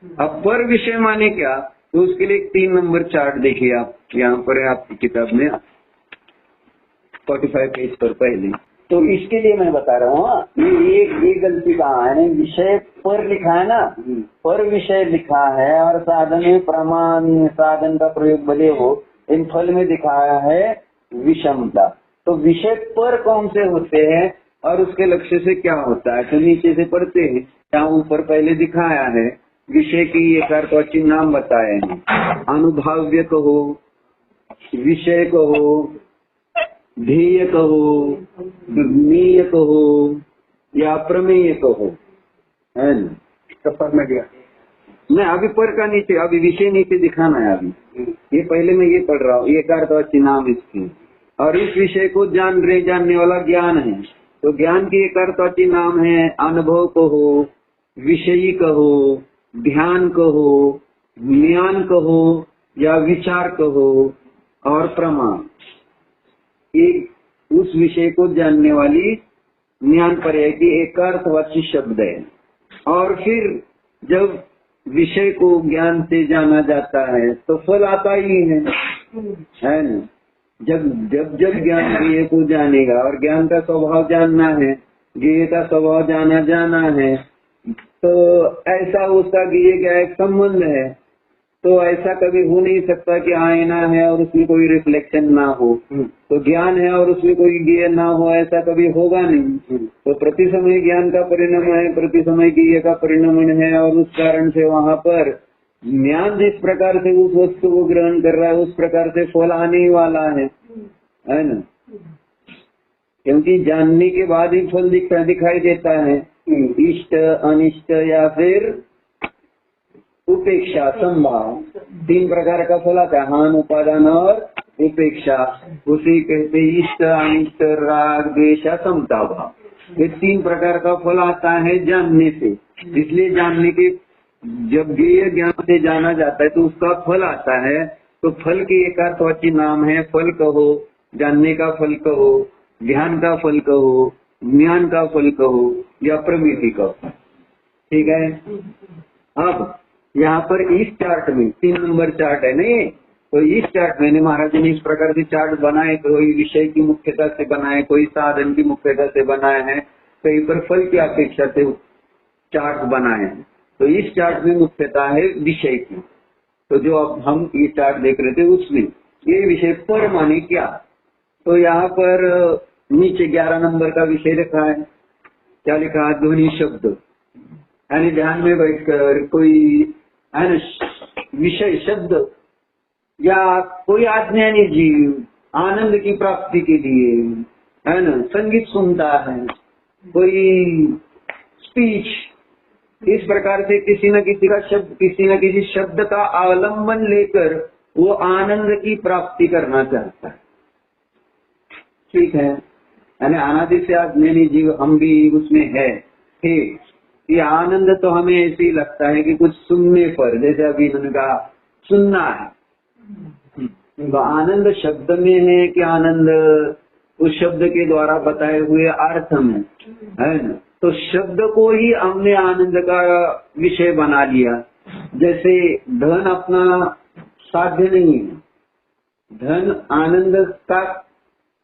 अब पर विषय माने क्या, तो उसके लिए 3 नंबर चार्ट देखिए आप, यहाँ पर है आपकी किताब में 45 पेज पर पहले। तो इसके लिए मैं बता रहा हूँ, ये गलती कहाँ है, विषय पर लिखा है ना, पर विषय लिखा है और साधन में प्रमाण साधन का प्रयोग भले हो, इन फल में दिखाया है विषमता। तो विषय पर कौन से होते हैं और उसके लक्ष्य से क्या होता है, तो नीचे से पढ़ते हैं। यहाँ ऊपर पहले दिखाया है विषय की एकार्थवाची नाम बताए हैं, अनुभाव्य कहो, विषय कहो, ध्येय कहो, ज्ञेय कहो या प्रमेय कहो, है न? पर में गया मैं अभी पर का नीचे, अभी विषय नीचे दिखाना है। अभी ये पहले मैं ये पढ़ रहा हूँ, एकार्थवाची नाम इसकी, और इस विषय को जानने वाला ज्ञान है। तो ज्ञान की एकार्थवाची नाम है अनुभव कहो, विषयी कहो, ध्यान कहो, ज्ञान कहो या विचार कहो और प्रमाण। एक उस विषय को जानने वाली ज्ञान पर्याय की एकार्थवाची शब्द है। और फिर जब विषय को ज्ञान से जाना जाता है तो फल आता ही है न? जब ज्ञान ज्ञेय को जानेगा, और ज्ञान का स्वभाव जानना है, ज्ञेय का स्वभाव जाना है, तो ऐसा उसका ज्ञेय का एक संबंध है। तो ऐसा कभी हो नहीं सकता कि आईना है और उसमें कोई रिफ्लेक्शन ना हो, तो ज्ञान है और उसमें कोई ज्ञेय ना हो, ऐसा कभी होगा नहीं। तो प्रति समय ज्ञान का परिणाम है, प्रति समय ज्ञेय का परिणाम है, और उस कारण से वहाँ पर ज्ञान जिस प्रकार से उस वस्तु को ग्रहण कर रहा है उस प्रकार से फल आने ही वाला है न? क्योंकि जानने के बाद ही फल दिखाई देता है, इष्ट अनिष्ट या फिर उपेक्षा संभाव। 3 प्रकार का फल आता है, हान, उपादान और उपेक्षा। उसी कहते इष्ट अनिष्ट राग द्वेष समता भाव। ये 3 प्रकार का फल आता है जानने से। इसलिए जानने के जब ज्ञेय ज्ञान से जाना जाता है तो उसका फल आता है। तो फल की एकार्थवाची नाम है फल कहो, जानने का फल कहो, ध्यान का फल कहो, ज्ञान का फल कहो या प्रमिति कहो। ठीक है। अब यहाँ पर इस चार्ट में 3 नंबर चार्ट है नहीं, तो इस चार्ट में महाराज ने इस प्रकार से चार्ट बनाए, कोई विषय की मुख्यता से बनाए, कोई साधन की मुख्यता से बनाए हैं, कहीं पर फल की अपेक्षा से चार्ट बनाए हैं। तो इस चार्ट में मुख्यता है विषय की। तो जो अब हम ये चार्ट देख रहे थे उसमें ये विषय पर माने क्या, तो यहाँ पर नीचे 11 नंबर का विषय लिखा है। क्या लिखा है? ध्वनि शब्द। यानी ध्यान में बैठकर कोई है न विषय शब्द या कोई अज्ञानी जीव आनंद की प्राप्ति के लिए है न संगीत सुनता है, कोई स्पीच, इस प्रकार से किसी न किसी का शब्द, किसी न किसी शब्द का अवलंबन लेकर वो आनंद की प्राप्ति करना चाहता है। ठीक है। यानी अनादि से अज्ञानी जीव हम भी उसमें है। ठीक, ये आनंद तो हमें ऐसे ही लगता है कि कुछ सुनने पर, जैसे अभी उनका सुनना है, तो आनंद शब्द में है कि आनंद उस शब्द के द्वारा बताए हुए अर्थ में है न? तो शब्द को ही हमने आनंद का विषय बना लिया। जैसे धन अपना साध्य नहीं है, धन आनंद का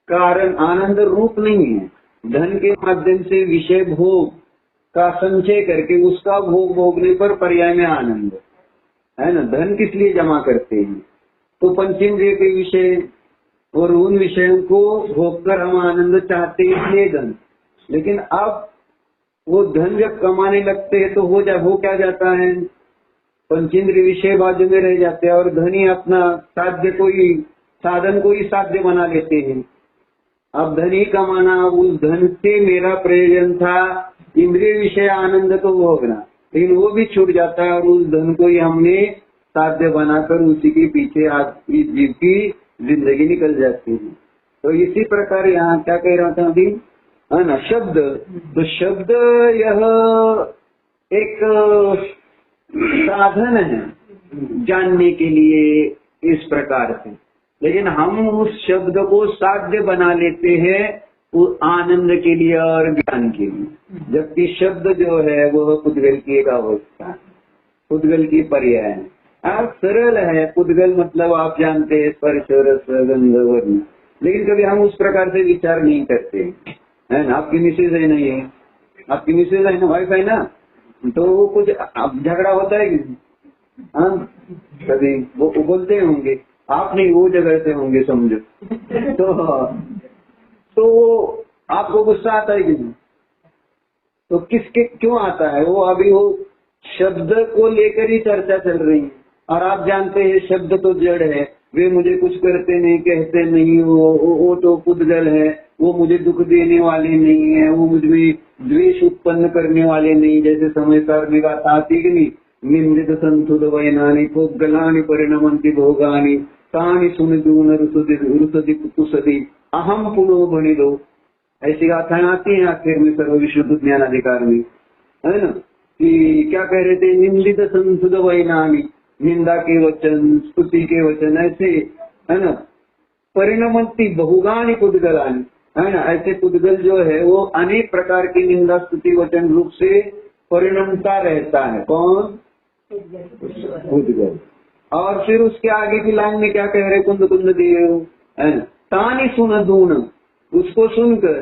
कारण, आनंद रूप नहीं है। धन के माध्यम से विषय भोग का संचय करके उसका भोग भोगने पर पर्याय में आनंद है ना। धन किस लिए जमा करते हैं? तो पंचेंद्रिय के विषय और उन विषयों को भोगकर हम आनंद चाहते हैं, इसलिए धन। लेकिन अब वो धन जब कमाने लगते हैं तो हो क्या जाता है, पंचेंद्रिय विषय बाजू में रह जाते हैं और धन ही अपना साध्य कोई साधन को ही साध्य बना लेते हैं। अब धन ही कमाना, उस धन से मेरा प्रयोजन था इंद्रिय विषय आनंद को भोगना, लेकिन वो भी छूट जाता है और उस धन को ही हमने साध्य बनाकर उसी के पीछे आज इस जीव की जिंदगी निकल जाती है। तो इसी प्रकार यहाँ क्या कह रहा था अभी, है ना, शब्द। तो शब्द यह एक साधन है जानने के लिए इस प्रकार से, लेकिन हम उस शब्द को साध्य बना लेते हैं वो आनंद के लिए और ज्ञान के लिए, जबकि शब्द जो है वो पुद्गल की एक अवस्था है। पुद्गल की पर्याय है। आप सरल है, पुद्गल मतलब आप जानते हैं स्पर्श रस गंध वर्ण, लेकिन कभी हम उस प्रकार से विचार नहीं करते है ना। आपकी मिसेज है नहीं है, आपकी मिसेज है ना, वाइफ है ना, तो वो कुछ झगड़ा होता है कि हाँ, कभी वो बोलते होंगे, आप नहीं वो जगह से होंगे समझो। तो आपको गुस्सा आता है कि नहीं? तो किसके क्यों आता है? वो अभी वो शब्द को लेकर ही चर्चा चल रही है, और आप जानते हैं शब्द तो जड़ है, वे मुझे कुछ करते नहीं, कहते नहीं, वो तो पुद्गल है, वो मुझे दुख देने वाले नहीं है, वो मुझमें द्वेष उत्पन्न करने वाले नहीं। जैसे समय सार में बात आती कि नहीं, निंदित संतुद वैनानि पुद्गलानि परिणमन्ति भोगानि तानि सुनिदून रुसदि कुसदि अहम पुनो बनिदो, ऐसी गाथाएं आती हैं आखिर में सर्व विशुद्ध ज्ञान अधिकार में, है ना। कि क्या कह रहे थे, निंदित संतुद वैनानि, निंदा के वचन, स्तुति के वचन, ऐसे है ना, परिणमन्ति बहुगानि पुद्गलानि, है ना, ऐसे पुद्गल जो है वो अनेक प्रकार की निंदा स्तुति वचन रूप से परिणमता रहता है। कौन? पुद्गल। और फिर उसके आगे की लाइन में क्या कह रहे, कुंद कुंद देव, है ना, तानि सुनदून, उसको सुनकर,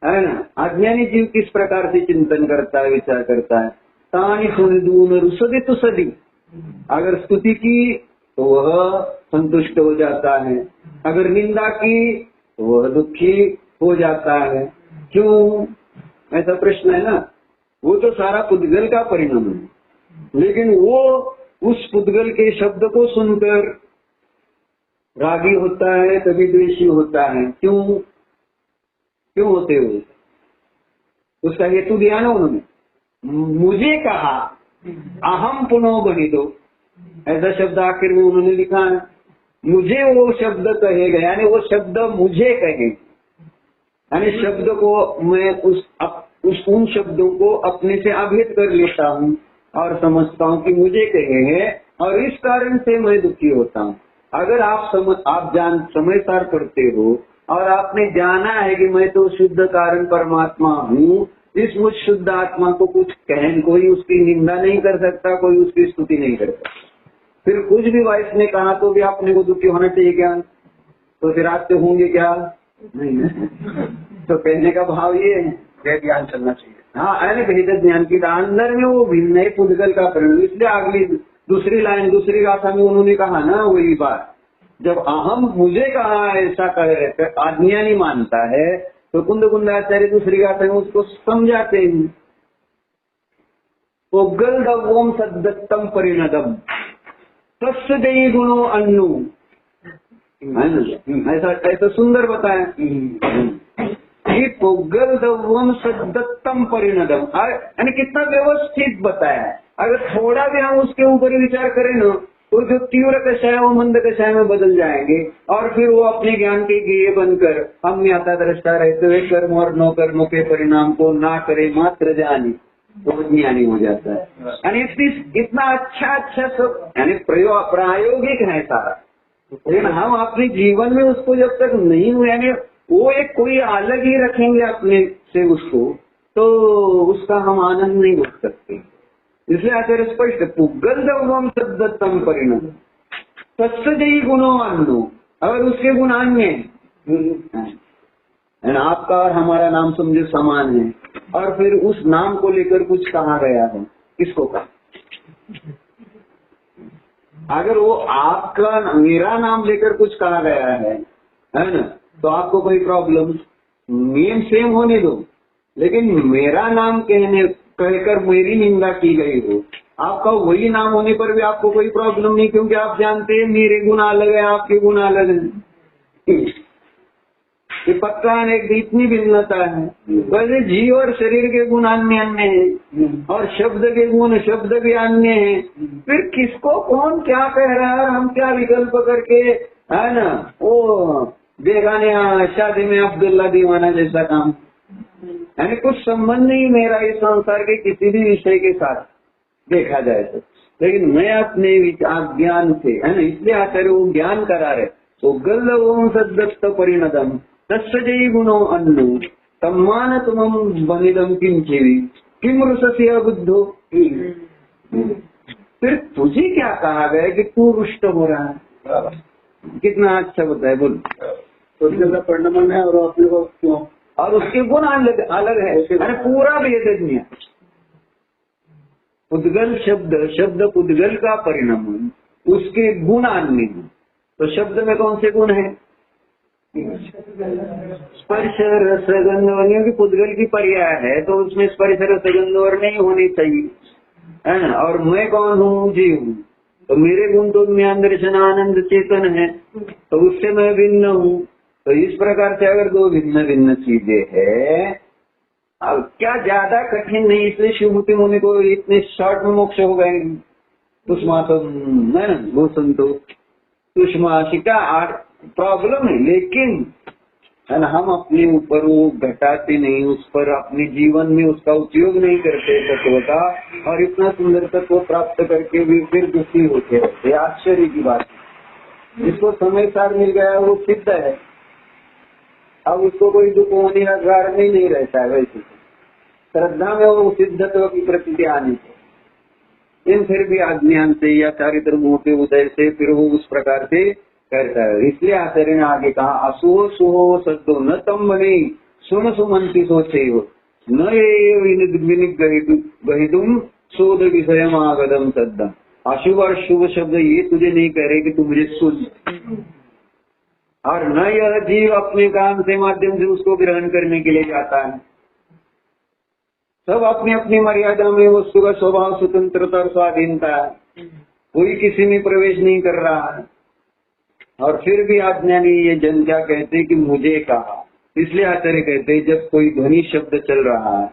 है ना, अज्ञानी जीव किस प्रकार से चिंतन करता है, विचार करता है। तानि सुनदून रुसदि तुसदि, अगर स्तुति की तो वह संतुष्ट हो जाता है, अगर निंदा की तो वह दुखी हो जाता है। क्यों? ऐसा प्रश्न है ना। वो तो सारा पुद्गल का परिणाम है, लेकिन वो उस पुद्गल के शब्द को सुनकर रागी होता है, कभी द्वेषी होता है। क्यों होते हुए? उसका हेतु दिया ना उन्होंने, मुझे कहा अहम पुनो बनिदो, ऐसा शब्द आखिर में उन्होंने लिखा है। मुझे वो शब्द कहेगा, यानी वो शब्द मुझे कहे, यानी शब्द को मैं उन शब्दों को अपने से अभेद कर लेता हूँ और समझता हूँ कि मुझे कहे हैं, और इस कारण से मैं दुखी होता हूँ। अगर आप समझदार पढ़ते हो और आपने जाना है कि मैं तो शुद्ध कारण परमात्मा हूँ, इस मुझ शुद्ध आत्मा को कुछ कोई उसकी निंदा नहीं कर सकता, कोई उसकी स्तुति नहीं कर सकता। फिर कुछ भी वाइफ ने कहा तो भी अपने को दुखी होना चाहिए क्या? तो फिर आप तो होंगे क्या? नहीं। तो कहने का भाव ये है, ज्ञान चलना चाहिए। हाँ, अरे भेद ज्ञान की अंदर में वो भिन्न है पुद्गल का परिणाम। इसलिए अगली दूसरी लाइन दूसरी गाथा में उन्होंने कहा ना वही बात, जब अहम मुझे कहा ऐसा कहे आज्ञा नहीं मानता है, तो कुंद आचार्य दूसरी गाथा में उसको समझाते हैं। पुद्गल दवोम सद्दत्तम परिणतम तस्य देहि गुणो अन्नु, ऐसा सुंदर बताया कि पुद्गल दवम सद्दत्तम परिणतम, यानी कितना व्यवस्थित बताया है। अगर थोड़ा भी हम उसके ऊपर विचार करें ना, तो जो तीव्र कषाय वो मंद कषाय में बदल जाएंगे, और फिर वो अपने ज्ञान के गेय बनकर हम ज्ञाता दृष्टा रहते हुए कर्म और नो कर्मों के परिणाम को ना करे मात्र जानी, तो ज्ञानी हो जाता है। यानी इतना अच्छा सब यानी प्रायोगिक है सारा, लेकिन हम अपने जीवन में उसको जब तक नहीं हुए, यानी वो एक कोई अलग ही रखेंगे अपने से उसको, तो उसका हम आनंद नहीं उठ सकते। इसलिए आचार्य स्पष्ट, पुद्गल दवम सद्दत्तम परिणतम तस्य देहि गुणो अन्नो, अगर उसके गुण अन्य आपका और हमारा नाम समझो समान है, और फिर उस नाम को लेकर कुछ कहा गया है, किसको कहा? अगर वो आपका मेरा नाम लेकर कुछ कहा गया है ना, तो आपको कोई प्रॉब्लम, नेम सेम होने दो, लेकिन मेरा नाम कहकर मेरी निंदा की गई हो, आपका वही नाम होने पर भी आपको कोई प्रॉब्लम नहीं, क्योंकि आप जानते हैं मेरे गुण अलग है, आपके गुण अलग है। ये पक्का है, इतनी भिन्नता है। वैसे जीव और शरीर के गुण अन्य अन्य है, और शब्द के गुण शब्द भी अन्य है। फिर किसको कौन क्या कह रहा है, हम क्या विकल्प करके, है ना, वो बेगाने शादी में अब्दुल्ला दीवाना जैसा काम, यानी कुछ संबंध नहीं मेरा इस संसार के किसी भी विषय के साथ देखा जाए तो, लेकिन मैं अपने विचार ज्ञान से, है ना, इसलिए आचार्य वो ज्ञान करा रहे। तो गल्लवों सद्दत्त परिणतम तस्य देहि गुणो अन्नु सम्मान तुम बनिदम किंचिवी किम रुसस्य बुद्धो। फिर मुझे क्या कहा गया कि तू रुष्ट हो रहा है। कितना अच्छा बताया, बोल। तो उसका परिणाम है और अपने को क्यों, और उसके गुण अलग अलग है, अरे पूरा भेदनीय। पुद्गल शब्द पुद्गल का परिणाम, उसके गुण अन्य है। तो शब्द में कौन से गुण है? स्पर्श रस गंध की पुद्गल की पर्याय है, तो उसमें स्पर्श रस गंध और नहीं होनी चाहिए, है ना। और मैं कौन हूँ? जीव हूँ। तो मेरे गुण तो ज्ञान दर्शन आनंद चेतन है, तो उससे मैं भिन्न हूँ। तो इस प्रकार से अगर दो भिन्न भिन्न चीजें हैं, अब क्या ज्यादा कठिन नहीं, इसलिए शिवमूर्ति मुनि को इतने शॉर्ट में मोक्ष हो गए। सुषमा तो है ना, वो संतो सुषमा शिका प्रॉब्लम है, लेकिन है ना, हम अपने ऊपर वो घटाते नहीं, उस पर अपने जीवन में उसका उपयोग नहीं करते तत्व का, और इतना सुंदर तत्व प्राप्त करके भी फिर दुखी होते रहते। आश्चर्य की बात, जिसको समय सार मिल गया वो सिद्ध है, अब उसको कोई दुख होने का कारण नहीं रहता है। वैसे श्रद्धा में वो सिद्धत्व की प्रतीति आनी चाहिए, फिर भी अज्ञान से या चारित्र मोह के उदय से फिर वो उस प्रकार से करता है। इसलिए आचार्य ने आगे कहा, असुहो सुहो सद्दो न तम बने सुन सुमंती सोचे हो न गहिदुम शोध विषय आगदम सद्दम। अशुभ और शुभ शब्द ये तुझे नहीं कह रहे कि तू मुझे सुन, और न यह जीव अपने काम से माध्यम से उसको ग्रहण करने के लिए जाता है। सब अपनी अपनी मर्यादा में वस्तु का स्वभाव स्वतंत्रता और स्वाधीनता है, कोई किसी में प्रवेश नहीं कर रहा है। और फिर भी अज्ञानी ये जन क्या कहते कि मुझे कहा, इसलिए आचार्य कहते जब कोई ध्वनि शब्द चल रहा है,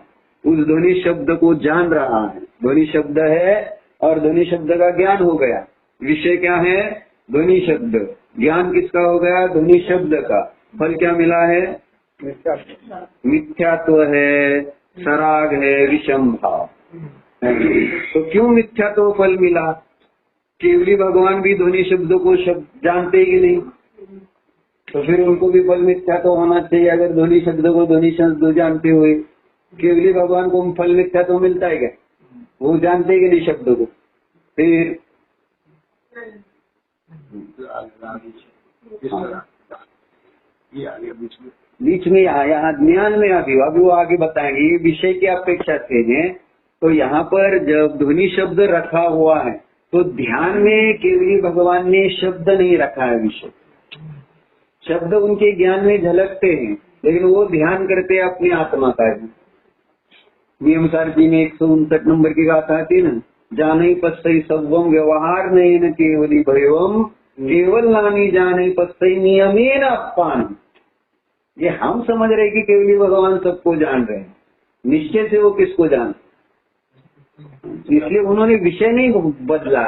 उस ध्वनि शब्द को जान रहा है, ध्वनि शब्द है और ध्वनि शब्द का ज्ञान हो गया। विषय क्या है? ध्वनि शब्द। ज्ञान किसका हो गया? ध्वनि शब्द का। फल क्या मिला है? मिथ्यात्व है, सराग है, विषम भाव। तो क्यों मिथ्यात्व फल मिला? केवली भगवान भी ध्वनि शब्दों को शब्द जानते ही नहीं, तो फिर उनको भी फल मिथ्या तो होना चाहिए। अगर ध्वनि शब्द को ध्वनि शब्द जानते हुए केवली भगवान को फल मिथ्या तो मिलता है क्या? वो जानते ही नहीं शब्दों को। फिर बीच में यहाँ ज्ञान में अभी वो आगे बताएंगे। ये विषय की अपेक्षा से है, तो यहाँ पर जब ध्वनि शब्द रखा हुआ है तो ध्यान में केवली भगवान ने शब्द नहीं रखा है। विषय शब्द उनके ज्ञान में झलकते हैं, लेकिन वो ध्यान करते अपनी आत्मा का है। नियमसार जी ने 159 नंबर की गाथा थी ना, जाने पस्सई सवम व्यवहार नहीं न केवली भयवम केवल नानी जाने पस्सई नियमेन अपान। ये हम समझ रहे कि केवली भगवान सबको जान रहे हैं, निश्चय से वो किसको जान, इसलिए उन्होंने विषय नहीं बदला,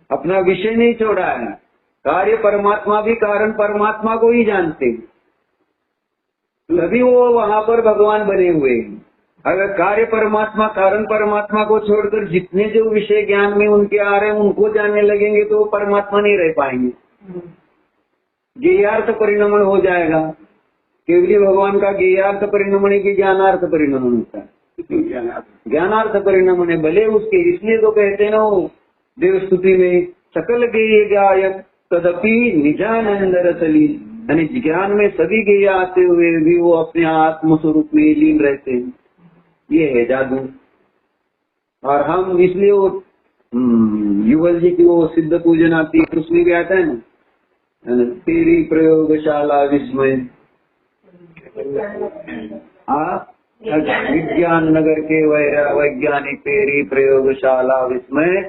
अपना विषय नहीं छोड़ा है। कार्य परमात्मा भी कारण परमात्मा को ही जानते हैं, तभी वो वहां पर भगवान बने हुए हैं। अगर कार्य परमात्मा कारण परमात्मा को छोड़कर जितने जो विषय ज्ञान में उनके आ रहे हैं उनको जानने लगेंगे तो वो परमात्मा नहीं रह पाएंगे, ज्ञेयार्थ परिणमन हो जाएगा। केवली भगवान का ज्ञेयार्थ परिणमन है कि ज्ञानार्थ परिणमन होता है? ज्ञानार्थ परिणमन है भले उसके, इसलिए तो कहते हैं ना वो देवस्तुति में, सकल गेय गायक तदपि निजानंद रसली, यानी ज्ञान में सभी गेय आते हुए भी वो अपने आत्म स्वरूप में लीन रहते हैं। ये है जादू। और हम इसलिए वो युगल जी की वो सिद्ध पूजन आती है, उसमें भी आता है ना, तेरी प्रयोगशाला विस्मय, विज्ञान नगर के वैज्ञानिक तेरी प्रयोगशाला विस्मय,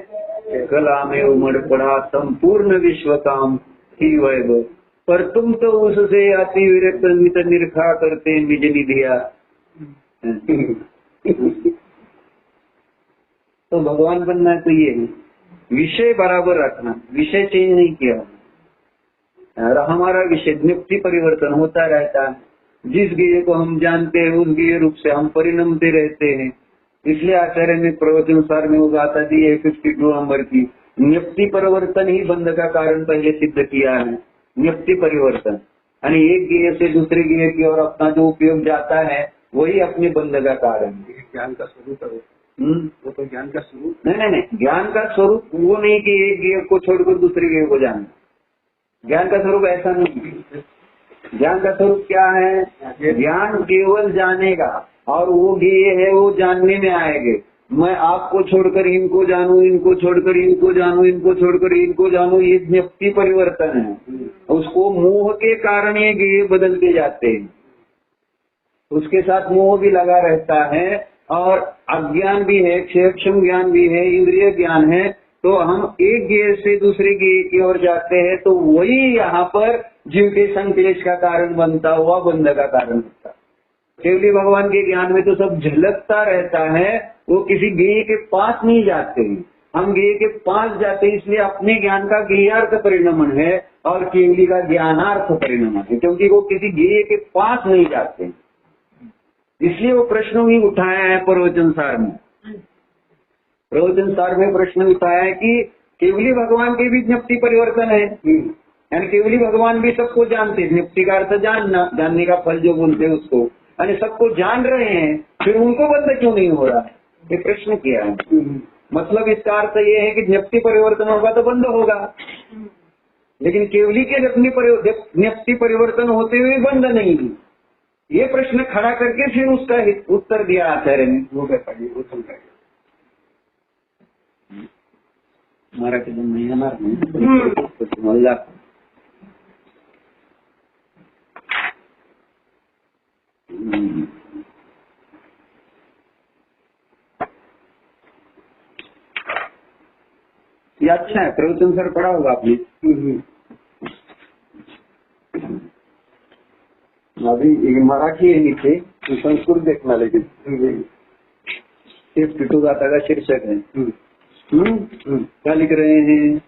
कला में उमड़ पड़ा संपूर्ण विश्व काम ही वैभव, पर तुम तो उससे अति विरक्त निरखा करते निज निधिया। तो भगवान बनना तो ये है, विषय बराबर रखना, विषय चेंज नहीं किया। और हमारा विषय नित्य परिवर्तन होता रहता है, जिस गेय को हम जानते हैं उस गेय रूप से हम परिणमते रहते हैं। इसलिए आचार्य ने प्रवचनसार में वो गाथा दी है 52 नंबर की, नियति परिवर्तन ही बंध का कारण पहले सिद्ध किया है। नियति परिवर्तन यानी एक गेय से दूसरे गेय की और अपना जो उपयोग जाता है वही अपने बंध का कारण है। ज्ञान का स्वरूप है, वो तो ज्ञान का स्वरूप। नहीं, ज्ञान का स्वरूप वो नहीं कि एक गेय को छोड़कर दूसरे गेय को जानना। ज्ञान का स्वरूप ऐसा नहीं है। ज्ञान का स्वरूप क्या है? ज्ञान केवल जानेगा, और वो गेय है वो जानने में आएंगे। मैं आपको छोड़कर इनको जानूं, इनको छोड़कर इनको जानूं, इनको छोड़कर इनको जानूं, ये ज्ञप्ति परिवर्तन है। उसको मोह के कारण ये गेय बदलते जाते हैं, उसके साथ मोह भी लगा रहता है, और अज्ञान भी है, क्षेम ज्ञान भी है, इंद्रिय ज्ञान है। तो हम एक गेय से दूसरे गेय की ओर जाते हैं, तो वही यहाँ पर जीव के संक्लेश का कारण बनता हुआ बंध का कारण बनता। केवली भगवान के ज्ञान में तो सब झलकता रहता है, वो किसी गेय के पास नहीं जाते हैं। हम गेय के पास जाते हैं, इसलिए अपने ज्ञान का गेयार्थ परिणमन है और केवली का ज्ञानार्थ परिणमन है, क्योंकि वो किसी गेय के पास नहीं जाते। इसलिए वो प्रश्न भी उठाया है प्रवचन सार में। प्रवचन सार में प्रश्न उठाया है कि केवली भगवान के भी ज्ञप्ति परिवर्तन है, यानी केवली भगवान भी सबको जानते हैं। ज्ञप्ति का अर्थ जानना, जानने का फल जो बोलते हैं उसको, यानी सबको जान रहे हैं, फिर उनको बंद क्यों नहीं हो रहा है, ये प्रश्न किया है। मतलब इसका अर्थ ये है कि ज्ञप्ति परिवर्तन होगा तो बंद होगा, लेकिन केवली के ज्ञप्ति परिवर्तन होते हुए बंद नहीं। ये प्रश्न खड़ा करके फिर उसका उत्तर दिया आचार्य ने। वो बताइए, मराठी नहीं येणार नाही। ये अच्छा है, प्रवचन सर पढ़ा होगा आपने। अभी मराठी है नीचे, संस्कृत देखना, लेकिन सिर्फ टिटू गाता का शीर्षक है। क्या लिख रहे हैं?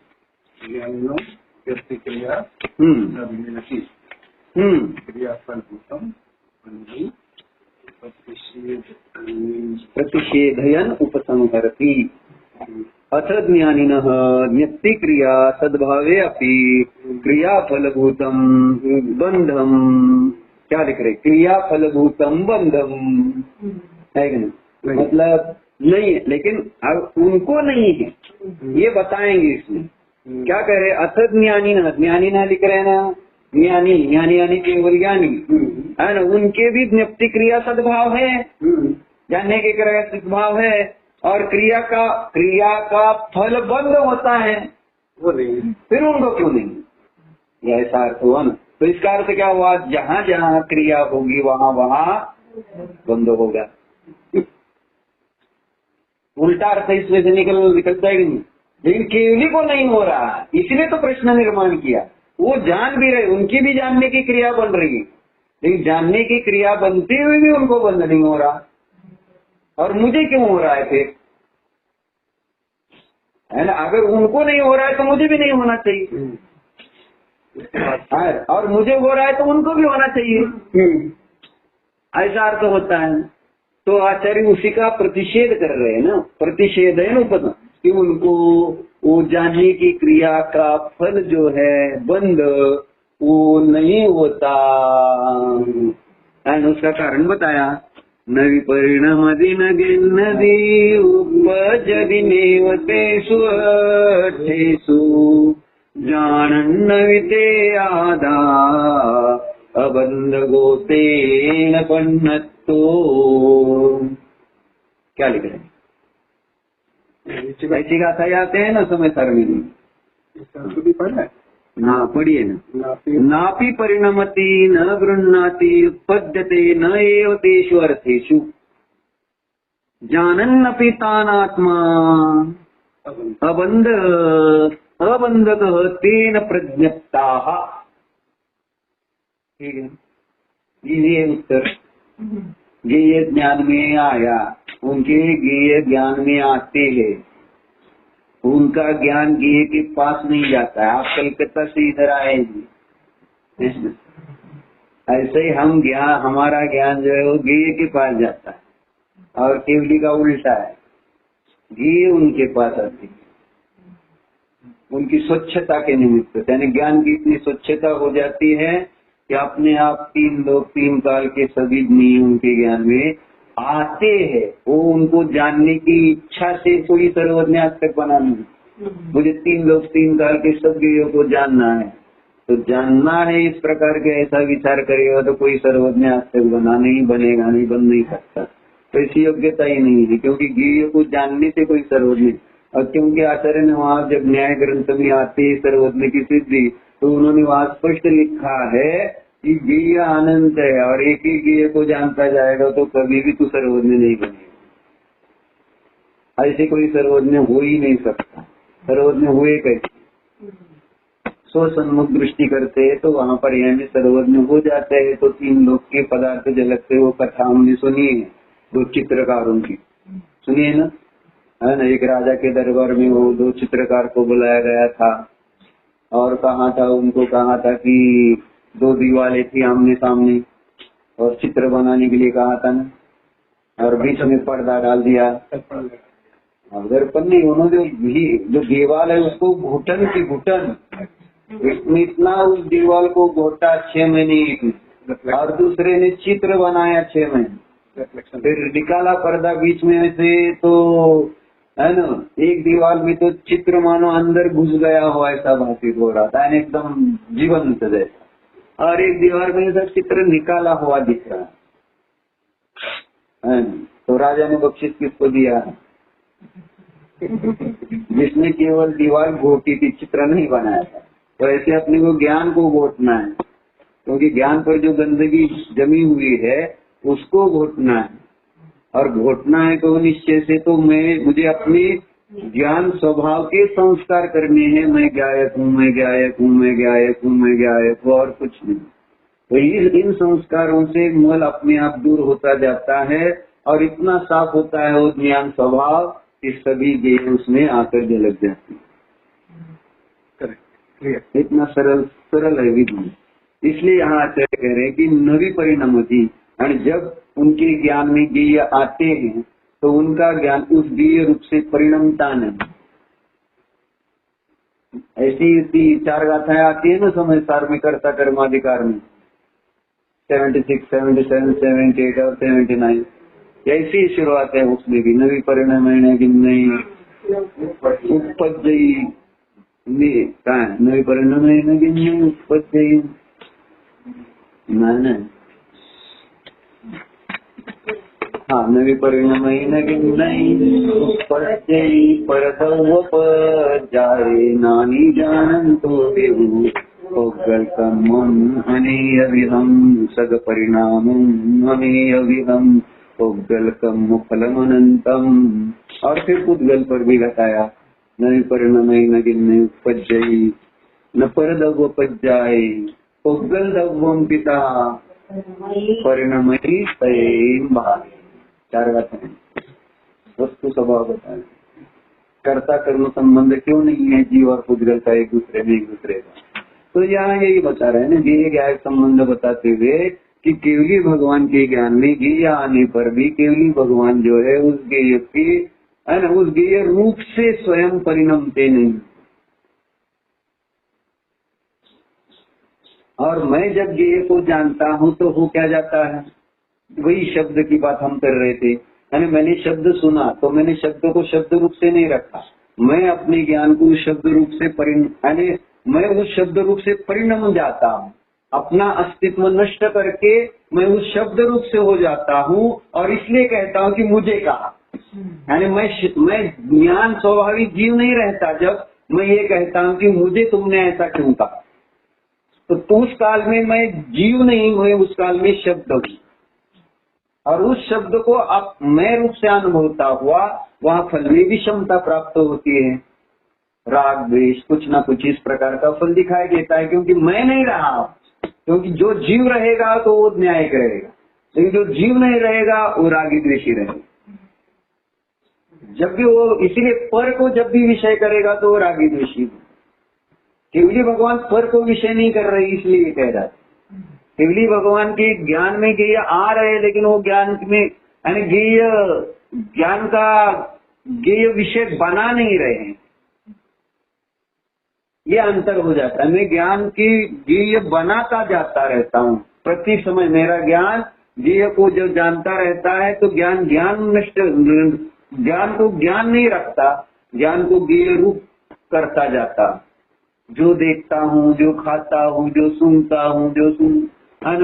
प्रतिक्रिया क्रियाफलभूतम प्रतिषेधयन उपसंहरति अथ ज्ञानिनः ज्ञप्तिक्रिया सद्भावे अपि क्रियाफलभूतम बंधम। क्या लिख रहे? क्रियाफलभूतम बंधम है कि नहीं? मतलब नहीं है, लेकिन अब उनको नहीं है, ये बताएंगे इसमें। क्या कह रहे? अथ ज्ञानी न लिख रहे हैं ना, ज्ञानी यानी केवल ज्ञानी है ना, उनके भी ज्ञप्ति क्रिया सद्भाव है, जानने के क्रिया सद्भाव है, और क्रिया का फल बंद होता है, वो नहीं, फिर उनको क्यों नहीं? यह ऐसा अर्थ हुआ ना। तो इसका अर्थ क्या हुआ? जहाँ जहाँ क्रिया होगी वहाँ बंद होगा। उल्टा अर्थ इसमें से निकलता है कि नहीं? लेकिन केवली को नहीं हो रहा, इसलिए तो प्रश्न निर्माण किया। वो जान भी रहे, उनकी भी जानने की क्रिया बन रही है, लेकिन जानने की क्रिया बनते हुए भी उनको बंद नहीं हो रहा, और मुझे क्यों हो रहा है फिर? है ना, अगर उनको नहीं हो रहा है तो मुझे भी नहीं होना चाहिए, और मुझे हो रहा है तो उनको भी होना चाहिए, ऐसा अर्थ होता है। तो आचार्य उसी का प्रतिषेध कर रहे हैं ना, प्रतिषेध है ना पता कि उनको वो जानने की क्रिया का फल जो है बंद वो नहीं होता, एंड उसका कारण बताया। न विपरिणमदि न गिन्नदि उपजदि नेव तेषु अर्थेषु जानन्न विते आदा अबंध गोतेन पन्नत्तो। क्या लिख रहे हैं? ऐसी गाथा जाते हैं ना समय सारणी में, ना पढ़िए ना। नापि परिणमति न गृह्णाति उत्पद्यते न एव तेषु अर्थेषु जानन्नपि तानात्मा अबंधकः तेन प्रज्ञप्ताः। ठीक है, ये उत्तर गेय ज्ञान में आया, उनके गेय ज्ञान में आते हैं, उनका ज्ञान गेय के पास नहीं जाता है। आप कलकत्ता से इधर आएंगे, ऐसे ही हमारा ज्ञान जो है वो गेय के पास जाता है, और केवली का उल्टा है, गेय उनके पास आती है उनकी स्वच्छता के निमित्त। यानी ज्ञान की इतनी स्वच्छता हो जाती है कि अपने आप 3 काल के सभी नियम उनके ज्ञान में आते हैं, वो उनको जानने की इच्छा से कोई सर्वज्ञ आज तक बना नहीं। मुझे 3 साल के सब गेयों को जानना है, तो जानना है इस प्रकार के ऐसा विचार करेगा तो कोई सर्वज्ञ आज तक बना नहीं, बनेगा नहीं, बन नहीं सकता। तो ऐसी योग्यता ही नहीं है, क्योंकि गेय को जानने से कोई सर्वज्ञ। और क्योंकि आचार्य ने वहाँ जब न्याय ग्रंथ में आते सर्वज्ञ की सिद्धि, तो उन्होंने वहाँ स्पष्ट लिखा है कि गेय अनंत है और एक ही गेय को जानता जाएगा तो कभी भी तू सर्वज्ञ नहीं बनेगा। ऐसे कोई सर्वज्ञ हो ही नहीं सकता। सर्वज्ञ हुए कैसे? स्वसन्मुख दृष्टि करते हैं तो वहाँ पर यानी सर्वज्ञ हो जाते हैं। तो 3 लोक के पदार्थ झलकते वो कथा हमने सुनी है, 2 चित्रकारों की सुनिए ना, है ना। एक राजा के दरबार में वो 2 चित्रकार को बुलाया गया था और कहा था, उनको कहा था कि 2 दीवारें थी आमने सामने और चित्र बनाने के लिए कहा था ना, और बीच में पर्दा डाल दिया। दर्पण नहीं, उन्होंने जो दीवार है उसको घुटन की घुटन इतना उस दीवार को घोटा 6 महीने, और दूसरे ने चित्र बनाया 6 महीने, फिर निकाला पर्दा बीच में से, तो है ना एक दीवार में तो चित्र मानो अंदर घुस गया हो ऐसा भाषित हो रहा था, एकदम जीवंत जैसा। और एक दीवार में ऐसा चित्र निकाला हुआ दिख रहा है। तो राजा ने बख्शिश किसको दिया? जिसने केवल दीवार घोटी थी, चित्र नहीं बनाया था। तो ऐसे अपने को ज्ञान को घोटना है, क्योंकि ज्ञान पर जो गंदगी जमी हुई है उसको घोटना है। और घोटना है तो निश्चय से तो मुझे अपने ज्ञान स्वभाव के संस्कार करने हैं। मैं गायक हूँ, मैं गायक हूँ, मैं गायक हूँ, मैं गायक हूँ, और कुछ नहीं। तो इन संस्कारों से मल अपने आप दूर होता जाता है और इतना साफ होता है वो ज्ञान स्वभाव कि सभी गेय उसमें आकर झलक जाती है। इतना सरल है विधि। इसलिए यहाँ आचार्य कह रहे हैं कि नवी परिणाम होती, और जब उनके ज्ञान में गेय आते हैं तो उनका ज्ञान उस गेय रूप से परिणमता नहीं। ऐसी 4 गाथाएं आती है ना समय सार में, कर्ता कर्माधिकार में 76, 77, 78 और 79, ऐसी शुरुआत है उसमें भी। नवी परिणाम नहीं उपजयी नवी परिणाम नहीं उपजयी नहीं, हाँ नवी परिणाम नहीं उपजयी परतवपजाये नानी जानन्तो विभु ओग्गल्कम्मं अनेयविधं सग परिणामं अनेयविधं ओग्गल्कम्म फलमनंतम। और फिर उद्गल पर भी घटाया, नवी परिणाम न उपजयी न परदवपजाये ओग्गल पिता परिणमयी तयेन भावे। 4 गाथाएं वस्तु स्वभाव बताए। कर्ता कर्म संबंध क्यों नहीं है जीव और पुद्गल का एक दूसरे में, एक दूसरे का। तो यहाँ यही बता रहे हैं ना, गेय ज्ञायक संबंध बताते हुए कि केवली भगवान के ज्ञान में गेय आने पर भी केवली भगवान जो है उस गेय की है ना, उस गेय रूप से स्वयं परिणमते नहीं। और मैं जब गेय को जानता हूँ तो हो क्या जाता है, वही शब्द की बात हम कर रहे थे। यानी मैंने शब्द सुना तो मैंने शब्द को शब्द रूप से नहीं रखा, मैं अपने ज्ञान को शब्द रूप से यानी मैं उस शब्द रूप से परिणम जाता हूँ। अपना अस्तित्व नष्ट करके मैं उस शब्द रूप से हो जाता हूँ, और इसलिए कहता हूँ कि मुझे कहा। यानी मैं ज्ञान स्वाभाविक जीव नहीं रहता जब मैं ये कहता हूँ कि मुझे तुमने ऐसा क्यों कहा। तो उस काल में मैं जीव नहीं हुए, उस काल में शब्द हूँ, और उस शब्द को अब मैं रूप से अनुभवता हुआ वहाँ फल में भी क्षमता प्राप्त होती है। राग द्वेष कुछ ना कुछ इस प्रकार का फल दिखाई देता है, क्योंकि मैं नहीं रहा। क्योंकि जो जीव रहेगा तो वो न्यायिक रहेगा, लेकिन जो जीव नहीं रहेगा वो रागी द्वेषी रहेगा। जब भी वो, इसीलिए पर को जब भी विषय करेगा तो वो रागी द्वेषी। केवली भगवान पर को विषय नहीं कर रहे, इसलिए कह रहा है केवली भगवान के ज्ञान में गेय आ रहे, लेकिन वो ज्ञान में यानी गेय ज्ञान का गेय विषय बना नहीं रहे हैं। ये अंतर हो जाता है। मैं ज्ञान की गेय बनाता जाता रहता हूँ, प्रति समय मेरा ज्ञान ज्ञेय को जो जानता रहता है तो ज्ञान ज्ञान को ज्ञान नहीं रखता, ज्ञान को ज्ञेय रूप करता जाता। जो देखता हूँ, जो खाता हूँ, जो सुनता हूँ,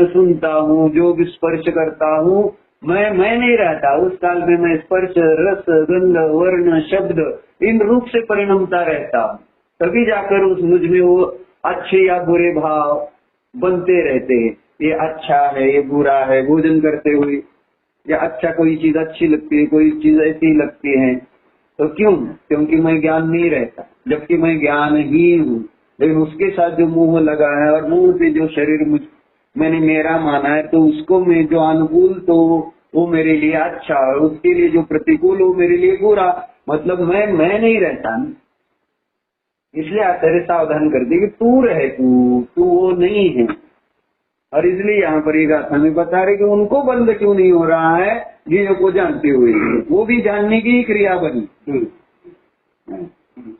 सुनता हूँ, जो भी स्पर्श करता हूँ, मैं नहीं रहता। उस काल में मैं स्पर्श, रस, गंध, वर्ण, शब्द इन रूप से परिणमता रहता हूँ। तभी जाकर उस मुझ में वो अच्छे या बुरे भाव बनते रहते हैं। ये अच्छा है, ये बुरा है। भोजन करते हुए या अच्छा, कोई चीज अच्छी लगती है, कोई चीज ऐसी लगती है, तो क्यों? क्योंकि मैं ज्ञान नहीं रहता, जबकि मैं ज्ञान ही हूँ। लेकिन उसके साथ जो मोह लगा है और मोह से जो शरीर मैंने मेरा माना है, तो उसको मैं जो अनुकूल तो वो मेरे लिए अच्छा, और उसके लिए जो प्रतिकूल वो मेरे लिए बुरा। मतलब मैं नहीं रहता न? इसलिए आचार्य सावधान कर दे कि तू रहे, तू वो नहीं है। और इसलिए यहाँ पर ये गाथा में बता रहे कि उनको बंद क्यों नहीं हो रहा है, ज्ञेय को जानते हुए। वो भी जानने की ही क्रिया बनी,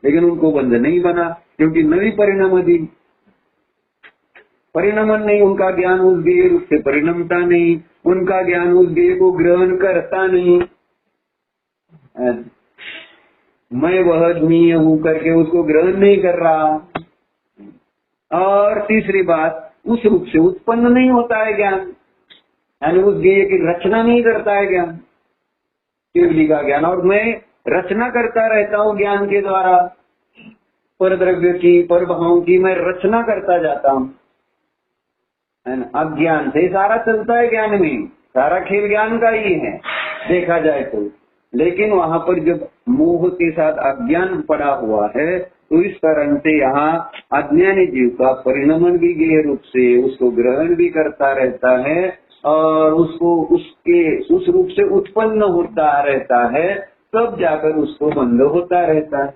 लेकिन उनको बंद नहीं बना, क्योंकि नवी परिणाम दी। परिणमन नहीं, उनका ज्ञान उस ज्ञेय रूप से परिणमता नहीं, उनका ज्ञान उस ज्ञेय को ग्रहण करता नहीं। मैं वह ज्ञेय हूँ करके उसको ग्रहण नहीं कर रहा। और तीसरी बात, उस रूप से उत्पन्न नहीं होता है ज्ञान, यानी उस ज्ञेय की रचना नहीं करता है ज्ञान, केवली का ज्ञान। और मैं रचना करता रहता हूँ ज्ञान के द्वारा, पर द्रव्य की, पर भावों की मैं रचना करता जाता हूँ। अज्ञान से सारा चलता है, ज्ञान में सारा खेल ज्ञान का ही है देखा जाए तो। लेकिन वहाँ पर जब मोह के साथ अज्ञान पड़ा हुआ है, तो इस कारण से यहाँ अज्ञानी जीव का परिणमन भी ज्ञेय रूप से उसको ग्रहण भी करता रहता है, और उसको उस रूप से उत्पन्न होता रहता है, तब जाकर उसको बंद होता रहता है।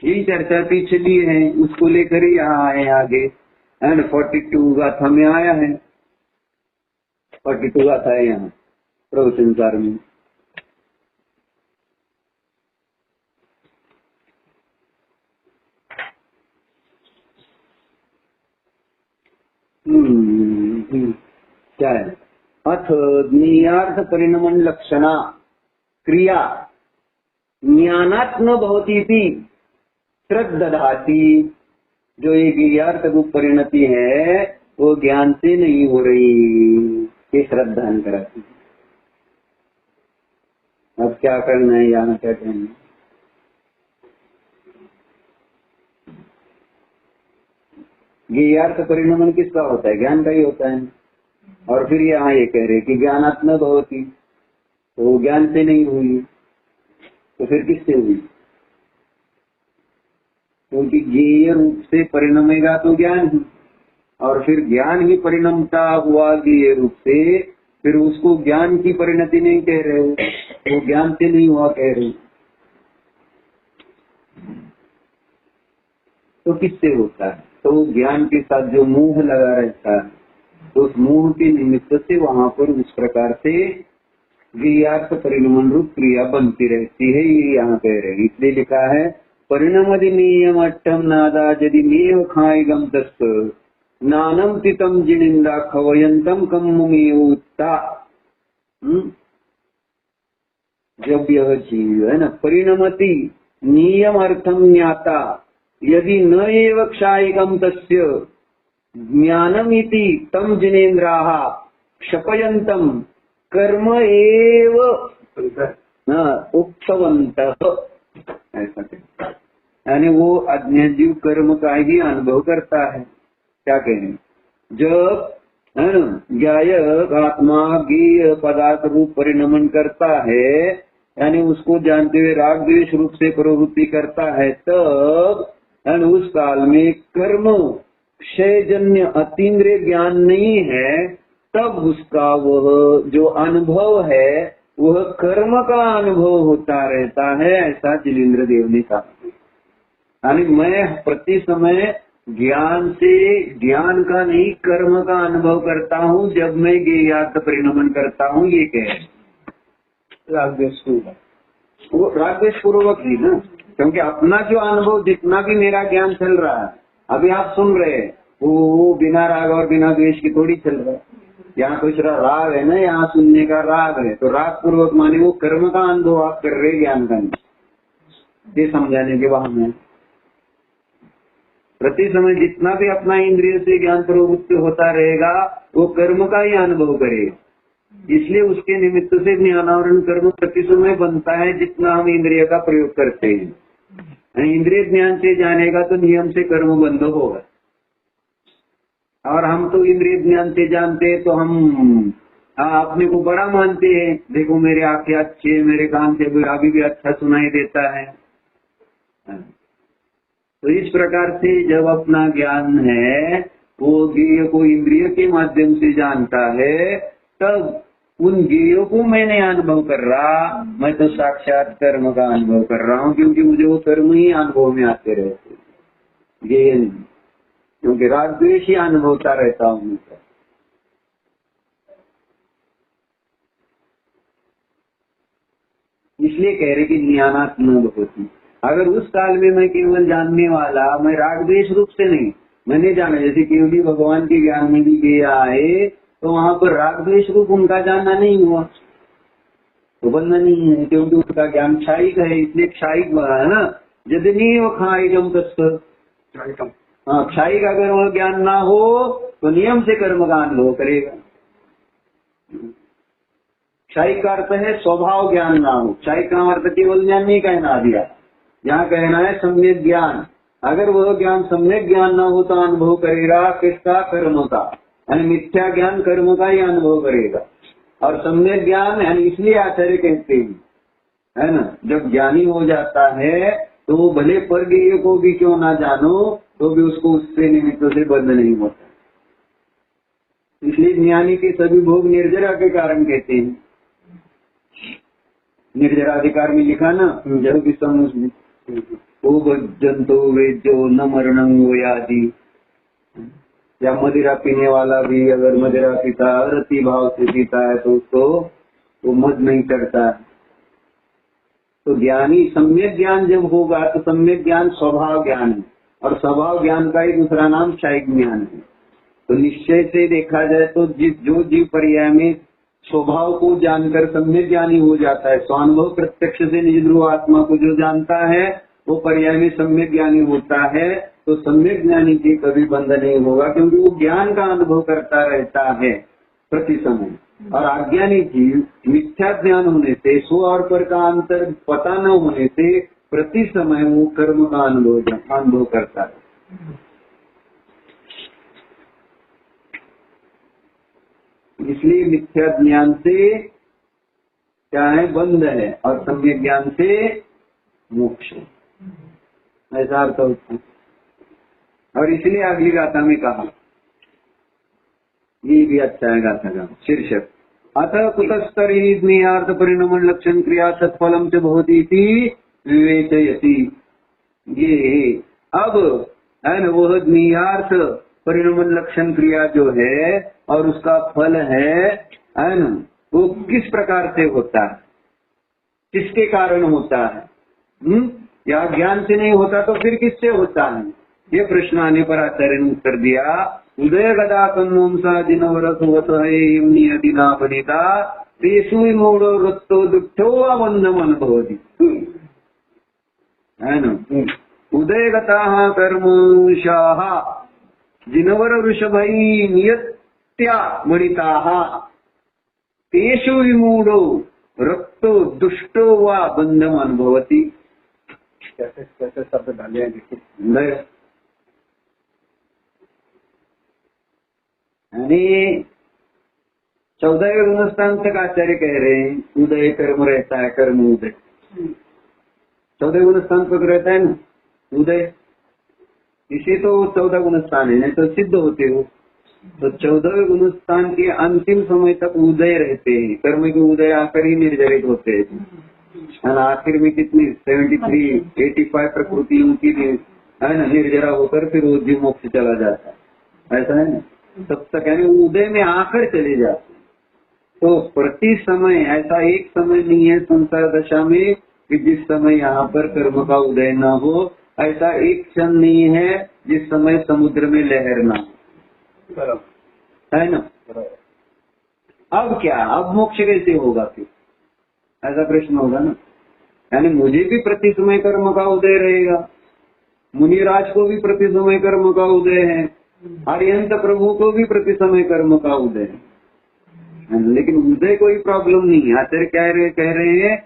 ये चर्चा पिछली है, उसको लेकर ही यहाँ आए आगे। एंड 42 गाथा में आया है, 42 गाथा है यहाँ प्रवचन सार में। क्या है? अथ ज्ञेयार्थ परिणमन लक्षणा क्रिया ज्ञानात् न भवती थी श्रद्धाति। जो ये ज्ञेयार्थ रूप परिणति है वो ज्ञान से नहीं हो रही, ये श्रद्धा कराती। अब क्या करना है, यहाँ क्या कहना है? ज्ञेयार्थ परिणमन किसका होता है? ज्ञान का ही होता है। और फिर यहाँ ये कह रहे कि ज्ञानात्मक होती, तो ज्ञान से नहीं हुई, तो फिर किससे हुई? क्योंकि ज्ञेय रूप से परिणमेगा तो ज्ञान ही, और फिर ज्ञान ही परिणमता हुआ ज्ञेय रूप से, फिर उसको ज्ञान की परिणति नहीं कह रहे हो, वो ज्ञान से नहीं हुआ कह रहे, तो किससे होता है? तो ज्ञान के साथ जो मोह लगा रहता है, तो उस मोह के निमित्त से वहाँ पर उस प्रकार से ज्ञेयार्थ परिणमन रूप क्रिया बनती रहती है। ये यहाँ कह रहे हैं, इसलिए लिखा है परिणमदि नियम अट्टम नादा यदि मेव खाइगम तस्त नानम तितम जिनिंदा खवयंतम कम्मुमेवता। जब यह जीव है ना परिणमति नियम अर्थम ज्ञाता यदि न एव क्षाइगम तस्य ज्ञानमिति तम जिनेन्द्राः क्षपयन्तम कर्म एव उक्तवन्तः। ऐसा यानी वो अज्ञान जीव कर्म का ही अनुभव करता है। क्या कहें? जब है ना ज्ञायक आत्मा ज्ञेय पदार्थ रूप परिणमन करता है, यानी उसको जानते हुए राग द्वेष रूप से प्रवृत्ति करता है, तब उस काल में कर्म क्षयजन्य अतीन्द्रिय ज्ञान नहीं है, तब उसका वह जो अनुभव है वह कर्म का अनुभव होता रहता है। ऐसा जिनेन्द्र देव ने कहा। यानी मैं प्रति समय ज्ञान से ज्ञान का नहीं कर्म का अनुभव करता हूँ जब मैं ज्ञेयार्थ परिणमन करता हूँ। ये कह वो रागद्वेष पूर्वक ही ना, क्योंकि अपना जो अनुभव जितना भी मेरा ज्ञान चल रहा है, अभी आप सुन रहे हैं, वो बिना राग और बिना द्वेष की थोड़ी चल रहा है। यहाँ कुछ राग है ना, यहाँ सुनने का राग है, तो राग पूर्वक माने वो कर्म का अनुभव आप कर रहे, ज्ञान का नहीं। ये समझाने के बाद में प्रति समय जितना भी अपना इंद्रिय से ज्ञान प्रवृत्ति होता रहेगा वो कर्म का ही अनुभव करेगा। इसलिए उसके निमित्त से ज्ञानावरण कर्म प्रति समय बनता है जितना हम इंद्रिय का प्रयोग करते हैं। इंद्रिय ज्ञान से जानेगा तो नियम से कर्म बंद होगा। और हम तो इंद्रिय ज्ञान से जानते हैं तो हम अपने को बड़ा मानते हैं, देखो मेरे आंखें अच्छी है, मेरे कान से अभी भी अच्छा सुनाई देता है। तो इस प्रकार से जब अपना ज्ञान है वो ज्ञेय को इंद्रिय के माध्यम से जानता है, तब उन ज्ञेयों को मैं नहीं अनुभव कर रहा, मैं तो साक्षात कर्म का अनुभव कर रहा हूँ, क्योंकि मुझे वो कर्म ही अनुभव में आते रहते, ज्ञेय नहीं, क्योंकि राग द्वेष ही अनुभवता रहता हूँ। इसलिए कह रहे कि ज्ञानात्म होती। अगर उस काल में मैं केवल जानने वाला, मैं राग द्वेष रूप से नहीं, मैंने जाना, जैसे केवल भगवान के ज्ञान में भी गया आए तो वहाँ पर राग द्वेष रूप उनका जानना नहीं हुआ, तो बंधन नहीं है, क्योंकि उनका ज्ञान क्षायिक है, इसलिए क्षायिक बना है ना। यदि नहीं वो खाएगम तत्व, हाँ क्षायिक अगर वह ज्ञान ना हो तो नियम से कर्म का अनुभव करेगा। क्षायिक का अर्थ है स्वभाव ज्ञान ना हो, क्षायिक का अर्थ केवल ज्ञान नहीं कहना दिया, यहाँ कहना है सम्यक ज्ञान। अगर वह ज्ञान सम्यक ज्ञान ना हो तो अनुभव करेगा किसका? कर्म का, यानी मिथ्या ज्ञान कर्म का ही अनुभव करेगा। और सम्यक ज्ञान यानी इसलिए आचार्य कहते हैं, है ना, जब ज्ञानी हो जाता है तो वो भले परज्ञेय को भी क्यों ना जानो तो भी उसको उससे निमित्त से बंध नहीं होता। इसलिए ज्ञानी के सभी भोग निर्जरा के कारण कहते हैं। निर्जराधिकार में लिखा ना, जब भी समझ जंतु वेद्यो न मरणं यादि, या मदिरा पीने वाला भी अगर मदिरा पीता रति भाव से पीता है तो उसको वो मद नहीं करता। तो ज्ञानी सम्यक ज्ञान जब होगा तो सम्यक ज्ञान स्वभाव ज्ञान है, और स्वभाव ज्ञान का ही दूसरा नाम क्षायिक ज्ञान है। तो निश्चय से देखा जाए तो जो जीव पर्याय में स्वभाव को जानकर सम्यक ज्ञानी हो जाता है, स्वानुभव प्रत्यक्ष से निज ध्रुव आत्मा को जो जानता है वो पर्याय में सम्यक ज्ञानी होता है। तो सम्यक ज्ञानी के कभी बंध नहीं होगा, क्योंकि वो ज्ञान का अनुभव करता रहता है प्रति समय। और अज्ञानी जीव मिथ्या ज्ञान होने से, स्व और पर का अंतर पता न होने से प्रति समय वो कर्म का अनुभव करता है। इसलिए मिथ्या ज्ञान से क्या है? बंध है, और सम्यक ज्ञान से मोक्ष, ऐसा अर्थ होता है। और इसलिए अगली गाथा में कहा, ये भी अच्छा है गाथा का शीर्षक, अतः कुतस्तरी ज्ञेयार्थ परिणमन लक्षण क्रिया तत्फलम च भवति इति विवेचयति। ये अब है न, वह ज्ञेयार्थ परिणमन लक्षण क्रिया जो है और उसका फल है न, वो किस प्रकार से होता है, किसके कारण होता है, या ज्ञान से नहीं होता तो फिर किससे होता है? ये प्रश्न आने पर आचार्य ने उत्तर दिया, उदय गदा कंसा दिना बनिता तेसु मूढ़ो वृत्तो दुष्टो अबंधम अनुभवति, है न। उदय गता कर्मशाः जिनवर वृषभै नियत्या मणिता तेषु विमूढ़ो रक्तो दुष्टो वा बंधम अनुभवति। कैसे शब्द डाले हैं देखिए। यानी 14वें गुणस्थान तक आचार्य कह रहे हैं उदय कर्म रहता है, कर्म उदय 14वें गुणस्थान तक रहता है ना उदय, इसी तो 14 गुणस्थान है, नहीं तो सिद्ध होते हो। तो 14वें गुणस्थान के अंतिम समय तक उदय रहते हैं, कर्म के उदय आकर ही निर्जरित होते हैं। आखिर में कितनी 73, 85 प्रकृति उनकी है ना, निर्जरा होकर फिर वो जीव मोक्ष चला जाता है, ऐसा है ना। तब तक यानी उदय में आकर चले जाते। तो प्रति समय ऐसा एक समय नहीं है संसार दशा में कि जिस समय यहाँ पर कर्म का उदय न हो, ऐसा एक क्षण नहीं है जिस समय समुद्र में लहर ना हो, है ना। अब क्या, अब मोक्ष कैसे होगा फिर, ऐसा प्रश्न होगा ना। यानी मुझे भी प्रति समय कर्म का उदय रहेगा, मुनिराज को भी प्रति समय कर्म का उदय है, अरिहंत प्रभु को भी प्रति समय कर्म का उदय है, लेकिन उदय कोई प्रॉब्लम नहीं है। आचार्य कह रहे हैं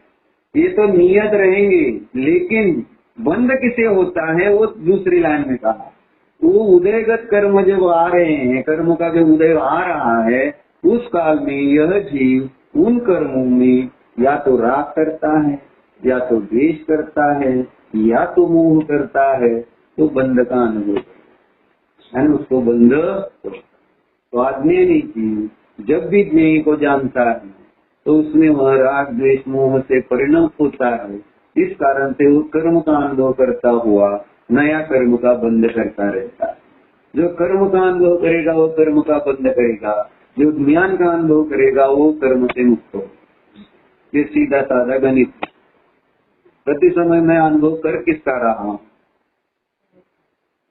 ये तो नियत रहेंगे, लेकिन बंद किसे होता है वो दूसरी लाइन में कहा। वो उदयगत कर्म जब आ रहे हैं, कर्म का जो उदय आ रहा है, उस काल में यह जीव उन कर्मों में या तो राग करता है, या तो द्वेष करता है, या तो मोह करता है, तो बंध का अनुभव है ना, उसको बंध। तो आज्ञा नहीं की, जब भी ज्ञेय को जानता है तो उसमें वह राग द्वेष मोह से परिणत होता है। इस कारण से वो कर्म का अनुभव करता हुआ नया कर्म का बंध करता रहता है। जो कर्म का अनुभव करेगा वो कर्म का बंध करेगा, जो ज्ञान का अनुभव करेगा वो कर्म से मुक्त हो। ये सीधा साधा गणित। प्रति समय मैं अनुभव कर किसका रहा हूँ,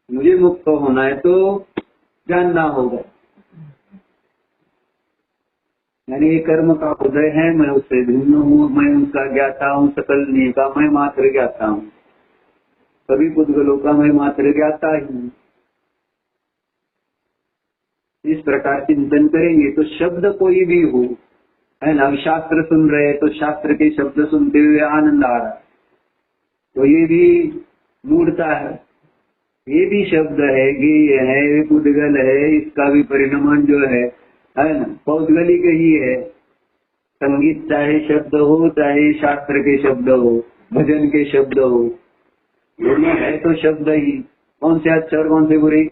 मुझे मुक्त होना है तो जानना होगा। यानी ये कर्म का उदय है, मैं उससे भिन्न हूँ, मैं उसका ज्ञाता हूँ, सकल नहीं का मैं मात्र ज्ञाता हूँ, सभी पुद्गलों का मैं मात्र ज्ञाता ही हूँ। इस प्रकार चिंतन करेंगे तो शब्द कोई भी हो, है ना, शास्त्र सुन रहे तो शास्त्र के शब्द सुनते हुए आनंद आ रहा, तो ये भी मूढ़ता है। ये भी शब्द है, गेय है, पुद्गल है, इसका भी परिणाम जो है ना, पौद्गलिक ही है। संगीत चाहे शब्द हो, चाहे शास्त्र के शब्द हो, भजन के शब्द हो, दोनों है तो शब्द ही। कौन से अच्छे और कौन से बुरे?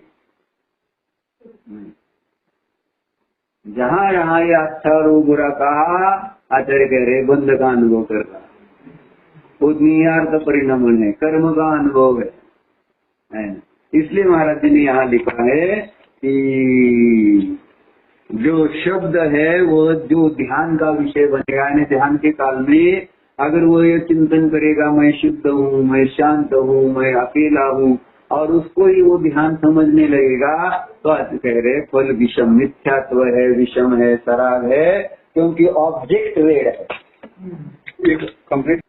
जहाँ यहाँ ये अच्छा और वो बुरा कहा, आचार्य कह रहे बंध का अनुभव कर रहा, वो नियार्थ परिणमन है, कर्म का अनुभव है। इसलिए महाराज जी ने यहाँ लिखा है कि जो शब्द है वो जो ध्यान का विषय बनेगा, यानी ध्यान के काल में अगर वो ये चिंतन करेगा मैं शुद्ध हूँ, मैं शांत हूँ, मैं अकेला हूँ, और उसको ही वो ध्यान समझने लगेगा, तो आज कह रहे फल विषम, मिथ्यात्व है, विषम है, सराग है, क्योंकि ऑब्जेक्ट वेड है कंप्लीट।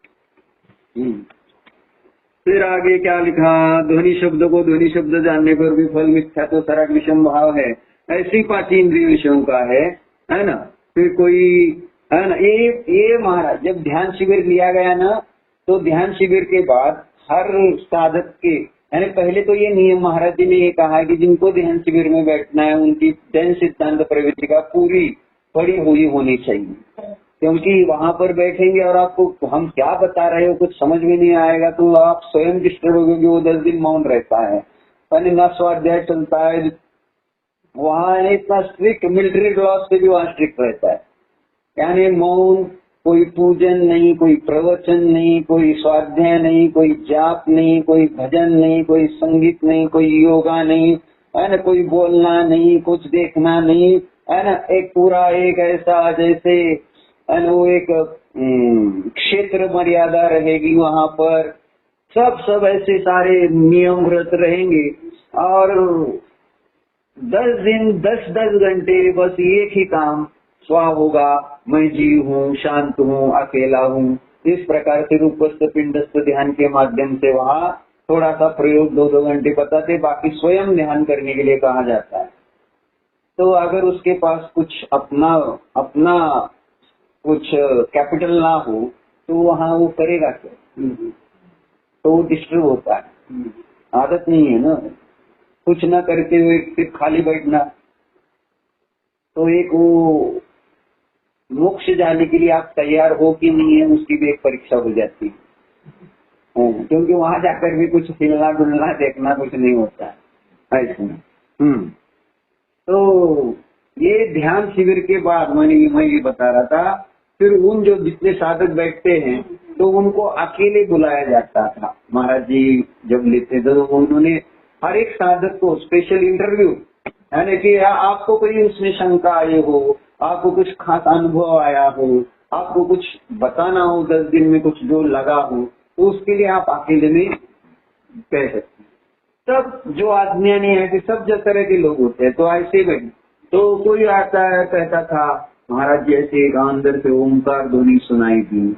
फिर आगे क्या लिखा, ध्वनि शब्द को ध्वनि शब्द जानने पर भी फल मिथ्यात्व सराग विषम भाव है, ऐसी पांच इंद्रिय विषयों का है ना। फिर कोई है ना, ये महाराज जब ध्यान शिविर लिया गया ना, तो ध्यान शिविर के बाद हर साधक के, यानी पहले तो ये नियम महाराज जी ने ये कहा कि जिनको ध्यान शिविर में बैठना है उनकी जैन सिद्धांत प्रवृत्ति का पूरी पढ़ी हुई होनी चाहिए, क्योंकि वहां पर बैठेंगे और आपको हम क्या बता रहे हो कुछ समझ में नहीं आएगा तो आप स्वयं डिस्टर्ब हो गए। वो 10 दिन मौन रहता है, यानी न स्वाध्याय चलता है, वहाँ इतना स्ट्रिक्ट मिलिट्री लॉ से भी वहाँ स्ट्रिक्ट रहता है, यानी मौन, कोई पूजन नहीं, कोई प्रवचन नहीं, कोई स्वाध्याय नहीं, कोई जाप नहीं, कोई भजन नहीं, कोई संगीत नहीं, कोई योगा नहीं, है ना, कोई बोलना नहीं, कुछ देखना नहीं, है ना। एक पूरा एक ऐसा जैसे है ना, वो एक क्षेत्र मर्यादा रहेगी वहाँ पर, सब ऐसे सारे नियम व्रत रहेंगे, और 10 दिन 10 घंटे बस एक ही काम स्वा होगा, मैं जीव हूँ, शांत हूँ, अकेला हूँ। इस प्रकार से रूपस्थ पिंडस्थ ध्यान के माध्यम से वहाँ थोड़ा सा प्रयोग 2-2 घंटे बताते, बाकी स्वयं ध्यान करने के लिए कहा जाता है। तो अगर उसके पास कुछ अपना कुछ कैपिटल ना हो तो वहाँ वो करेगा क्या, तो वो डिस्टर्ब होता है, आदत नहीं है ना, कुछ ना करते हुए सिर्फ खाली बैठना। तो एक वो मोक्ष जाने के लिए आप तैयार हो कि नहीं है, उसकी भी एक परीक्षा हो जाती है, क्योंकि वहां जाकर भी कुछ हिलना डुलना देखना कुछ नहीं होता है ऐसा। तो ये ध्यान शिविर के बाद मैं ये बता रहा था, फिर उन जो जितने साधक बैठते हैं तो उनको अकेले बुलाया जाता था। महाराज जी जब लेते थे तो उन्होंने हर एक साधक को स्पेशल इंटरव्यू, यानी कि आपको कोई उसमें शंका आई हो, आपको कुछ खास अनुभव आया हो, आपको कुछ बताना हो, 10 दिन में कुछ जो लगा हो, तो उसके लिए आप अकेले में कह सकते। सब जो आदमी नहीं है कि सब जो तरह के लोग होते हैं, तो ऐसे में तो कोई आता है कहता था महाराज जी ऐसे एक अंदर से ओमकार ध्वनि सुनाई दी,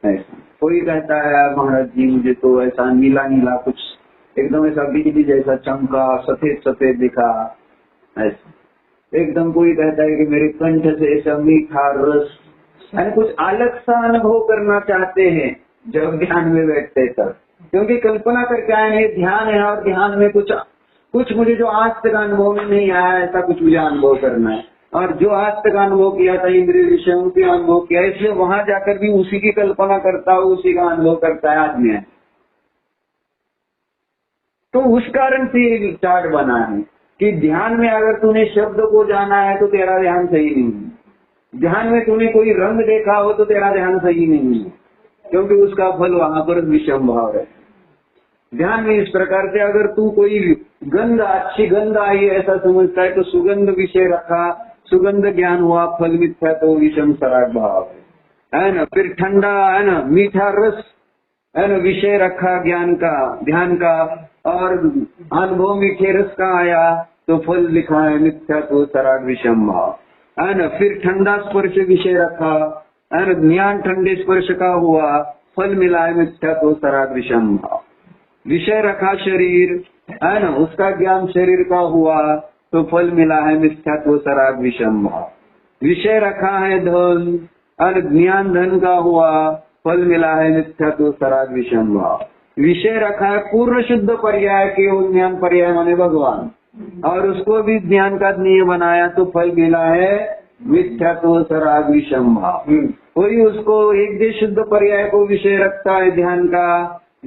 ऐसा। कोई कहता है महाराज जी मुझे तो ऐसा नीला नीला कुछ एकदम ऐसा बिजली जैसा चमका, सफेद सफेद दिखा, ऐसा। एकदम कोई कहता है कि मेरे कंठ से ऐसा मीठा रस, यानी कुछ अलग सा अनुभव करना चाहते हैं जब ध्यान में बैठते तब, क्योंकि कल्पना करके आए हैं ध्यान है और ध्यान में कुछ मुझे जो आज तक अनुभव में नहीं आया ऐसा कुछ मुझे अनुभव करना है, और जो आज तक अनुभव किया था इंद्रिय विषयों के अनुभव किया, इसलिए वहां जाकर भी उसी की कल्पना करता है, उसी का अनुभव करता है आदमी। तो उस कारण से ये चार्ट बना है कि ध्यान में अगर तूने शब्द को जाना है तो तेरा ध्यान सही नहीं है, ध्यान में तूने कोई रंग देखा हो तो तेरा ध्यान सही नहीं है, क्योंकि उसका फल वहां पर विषम भाव है। ध्यान में इस प्रकार से अगर तू कोई गंध, अच्छी गंध आई ऐसा समझता है तो सुगंध विषय रखा, सुगंध ज्ञान हुआ, फल मिथ्या तो विषम सराग भाव है ना। फिर ठंडा है ना, मीठा रस है ना, विषय रखा ज्ञान का, ध्यान का, और अनुभव मीठे रस का आया तो फल लिखा है मिथ्या तो सराग विषम भाव है ना। फिर ठंडा स्पर्श विषय रखा है ना, ज्ञान ठंडे स्पर्श का हुआ, फल मिला है मिथ्या तो सराग विषम भाव। विषय रखा शरीर है ना, उसका ज्ञान शरीर का हुआ तो फल मिला है मिथ्या तो सराग विषम भाव। विषय रखा है धन और ज्ञान धन का हुआ, फल मिला है मिथ्या तो सराग विषम भाव। विषय रखा है पूर्ण शुद्ध पर्याय के ज्ञान पर्याय माने भगवान, और उसको भी ज्ञान का ध्येय बनाया तो फल मिला है मिथ्या तो सराग विषम भाव। कोई उसको एक देश शुद्ध पर्याय को विषय रखता है ध्यान का,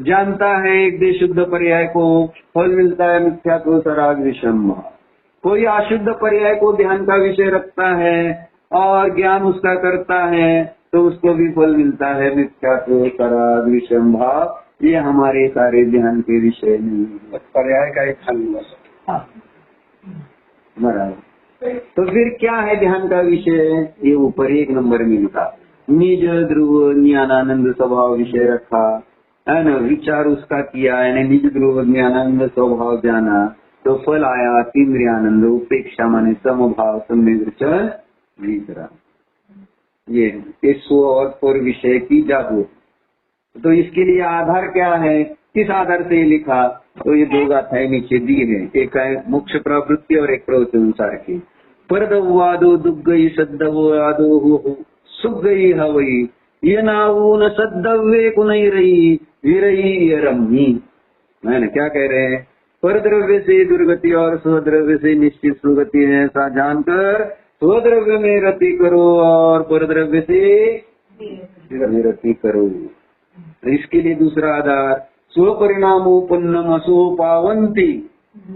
जानता है एक देश शुद्ध पर्याय को, फल मिलता है मिथ्या तो सराग विषम भाव। कोई अशुद्ध पर्याय को ध्यान का विषय रखता है और ज्ञान उसका करता है तो उसको भी फल मिलता है मिथ्या तो सराग विषम भाव। ये हमारे सारे ध्यान के विषय नहीं है, पर्याय का एक हल हुआ। बराबर। तो फिर क्या है ध्यान का विषय? ये ऊपर 1 नंबर में लिखा, निज ध्रुव ज्ञानानंद स्वभाव विषय रखा है ना, विचार उसका किया यानी निज ध्रुव ज्ञानानंद स्वभाव जाना तो फल आया तीन्द्रियानंद, उपेक्षा माने समभाव, सम्यग्रचन विचरा। ये स्व और पर विषय की जागरूक। तो इसके लिए आधार क्या है, किस आधार से लिखा? तो ये 2 गाथाएं नीचे दी है, एक है मोक्ष प्रवृत्ति और एक प्रवृत्ति अनुसार की। परदवादो दुग्गई सद्दवादो सुख गई हवई, ये नाऊ न सद्दव्य कुनई रही विरही रमी। है ना, क्या कह रहे हैं? पर द्रव्य से दुर्गति और स्वद्रव्य से निश्चित सुगति है, ऐसा जानकर स्वद्रव्य में रति करो और पर द्रव्य से रति करो। तो इसके लिए दूसरा आधार, स्वपरिणामोपन्नम अशुभ पावंती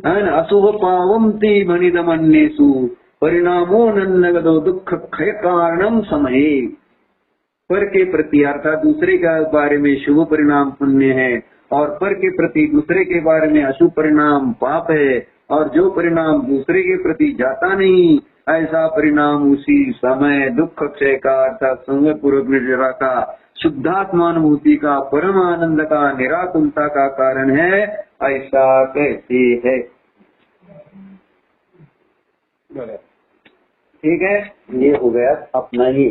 है ना, अशुभ पावंती मनिदमन्येषु परिणामो नन्नगदो दुख क्षय कारणम समये। पर के प्रति अर्थात दूसरे के बारे में शुभ परिणाम पुण्य है और पर के प्रति दूसरे के बारे में अशुभ परिणाम पाप है, और जो परिणाम दूसरे के प्रति जाता नहीं ऐसा परिणाम उसी समय दुख क्षय का अर्थात संग पूर्वक निर्जरा का, शुद्धात्मानुभूति का, परम आनंद का, निराकुलता का कारण है, ऐसा कहते है। ठीक है, ये हो गया अपना ही